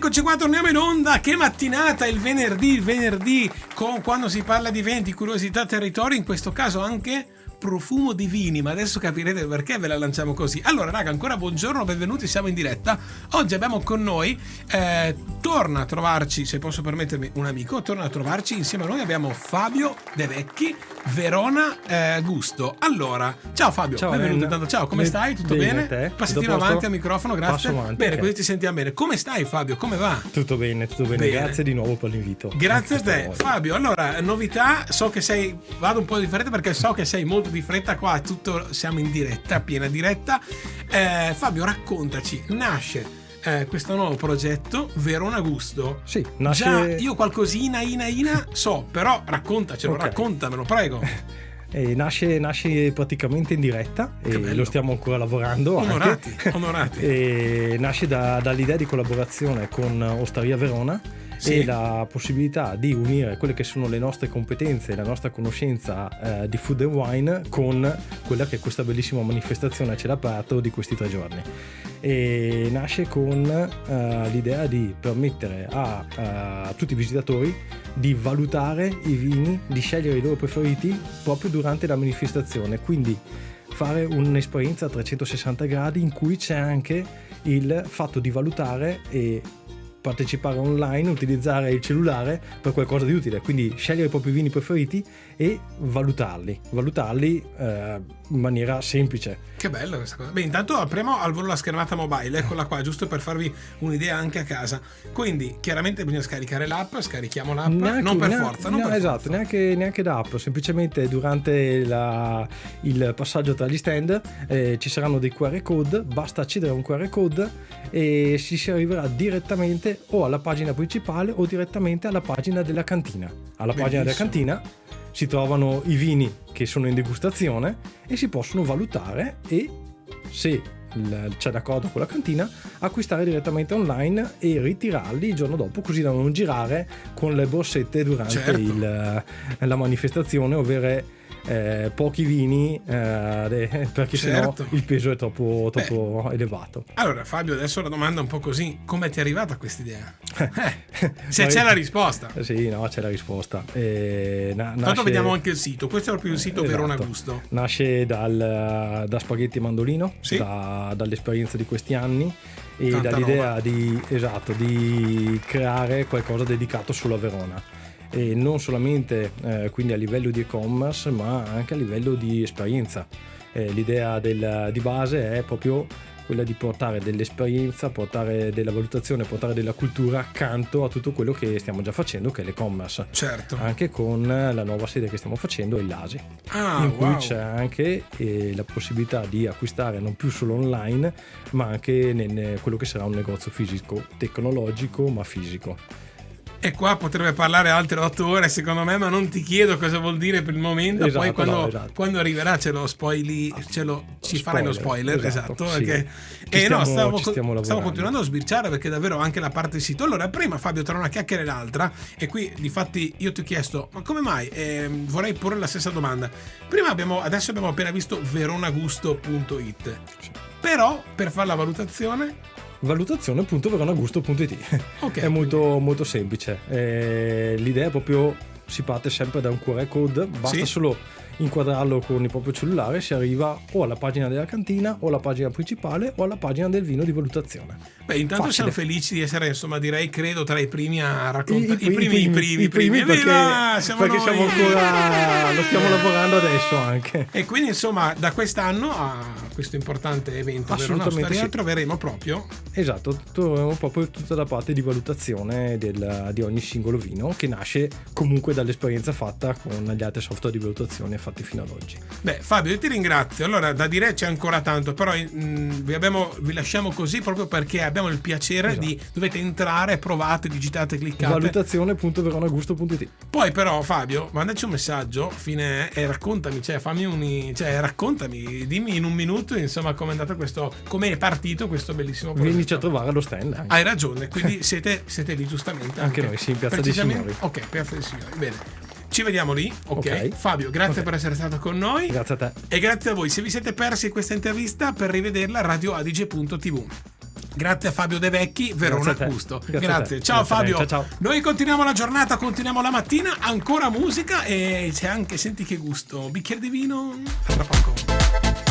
Eccoci qua, torniamo in onda. Che mattinata, il venerdì quando si parla di eventi, curiosità, territori, in questo caso anche profumo di vini, ma adesso capirete perché ve la lanciamo così. Allora raga, ancora buongiorno, benvenuti, siamo in diretta. Oggi abbiamo con noi torna a trovarci, se posso permettermi, un amico, torna a trovarci insieme a noi abbiamo Fabio De Vecchi, Verona Gusto. Allora, ciao Fabio, ciao, benvenuto intanto. Ciao, come stai? Tutto bene? Passatino avanti al microfono, grazie. Avanti, bene, okay. Così ti sentiamo bene. Come stai Fabio? Come va? Tutto bene. Grazie di nuovo per l'invito. Grazie a te Fabio. Allora, novità, so che vado un po' di fretta perché so che sei molto di fretta qua, siamo in diretta, piena diretta. Fabio, raccontaci, nasce questo nuovo progetto Verona Gusto. Sì, nasce... Già io qualcosina so, però raccontacelo, okay. Raccontamelo, prego. Nasce praticamente in diretta e lo stiamo ancora lavorando. Onorati. E nasce dall'idea di collaborazione con Osteria Verona. Sì. E la possibilità di unire quelle che sono le nostre competenze, la nostra conoscenza di food and wine con quella che è questa bellissima manifestazione a cielo aperto di questi 3 giorni. E nasce con l'idea di permettere a tutti i visitatori di valutare i vini, di scegliere i loro preferiti proprio durante la manifestazione, quindi fare un'esperienza a 360 gradi in cui c'è anche il fatto di valutare e partecipare online, utilizzare il cellulare per qualcosa di utile, quindi scegliere i propri vini preferiti e valutarli in maniera semplice. Che bello questa cosa. Beh, intanto apriamo al volo la schermata mobile, eccola qua, giusto per farvi un'idea anche a casa. Quindi chiaramente bisogna scaricare l'app, scarichiamo l'app, non per forza. Neanche l'app, semplicemente durante il passaggio tra gli stand ci saranno dei QR code, basta accedere a un QR code e si arriverà direttamente o alla pagina principale o direttamente alla pagina della cantina. Alla pagina della cantina si trovano i vini che sono in degustazione e si possono valutare e, se c'è d'accordo con la cantina, acquistare direttamente online e ritirarli il giorno dopo, così da non girare con le borsette durante la manifestazione, ovvero pochi vini perché sennò il peso è troppo elevato. Allora Fabio, adesso la domanda è un po' così: come ti è arrivata questa idea? Se c'è la risposta. Sì, no, c'è la risposta. Tanto vediamo anche il sito. Questo è proprio il sito Verona Gusto. Nasce da Spaghetti e Mandolino, sì? Dall'esperienza di questi anni e tanta dall'idea di creare qualcosa dedicato solo a Verona. E non solamente quindi a livello di e-commerce, ma anche a livello di esperienza. L'idea di base è proprio quella di portare dell'esperienza, portare della valutazione, portare della cultura accanto a tutto quello che stiamo già facendo, che è l'e-commerce. Certo. Anche con la nuova sede che stiamo facendo è l'Asi, in cui c'è anche la possibilità di acquistare non più solo online, ma anche in quello che sarà un negozio fisico, tecnologico ma fisico. E qua potrebbe parlare altre 8 ore secondo me, ma non ti chiedo cosa vuol dire per il momento. Poi quando arriverà ci farai lo spoiler, esatto, sì. Perché stavo continuando a sbirciare, perché davvero anche la parte del sito. Allora prima Fabio, tra una chiacchiera e l'altra, e qui difatti io ti ho chiesto ma come mai, vorrei porre la stessa domanda. Adesso abbiamo appena visto veronagusto.it, sì. Però per fare la valutazione.veronagusto.it. Okay, è molto, molto semplice. L'idea è proprio, si parte sempre da un QR code, basta solo inquadrarlo con il proprio cellulare, si arriva o alla pagina della cantina o alla pagina principale o alla pagina del vino di valutazione. Beh, intanto facile. Siamo felici di essere, insomma, credo tra i primi a raccontare i primi perché siamo ancora, lo stiamo lavorando adesso anche. E quindi insomma da quest'anno a questo importante evento assolutamente troveremo proprio proprio tutta la parte di valutazione di ogni singolo vino, che nasce comunque dall'esperienza fatta con gli altri software di valutazione fatti fino ad oggi. Beh Fabio, io ti ringrazio. Allora da dire c'è ancora tanto, però vi lasciamo così proprio perché abbiamo il piacere di dovete entrare, provate, digitate, cliccate. Valutazione.veronagusto.it. Poi però Fabio, mandaci un messaggio fine e raccontami, raccontami, dimmi in un minuto insomma come è andato come è partito questo bellissimo progetto. Vienici a trovare allo stand anche. Hai ragione, quindi siete lì giustamente anche noi, sì, in Piazza dei Signori. Ok, Piazza dei Signori, bene. Ci vediamo lì, ok? Fabio, grazie per essere stato con noi. Grazie a te. E grazie a voi. Se vi siete persi questa intervista, per rivederla radioadige.tv. Grazie a Fabio De Vecchi, Verona Gusto. Grazie. Ciao Grazie Fabio. ciao. Noi continuiamo la giornata, continuiamo la mattina, ancora musica e c'è anche, senti che gusto, bicchiere di vino, a tra poco.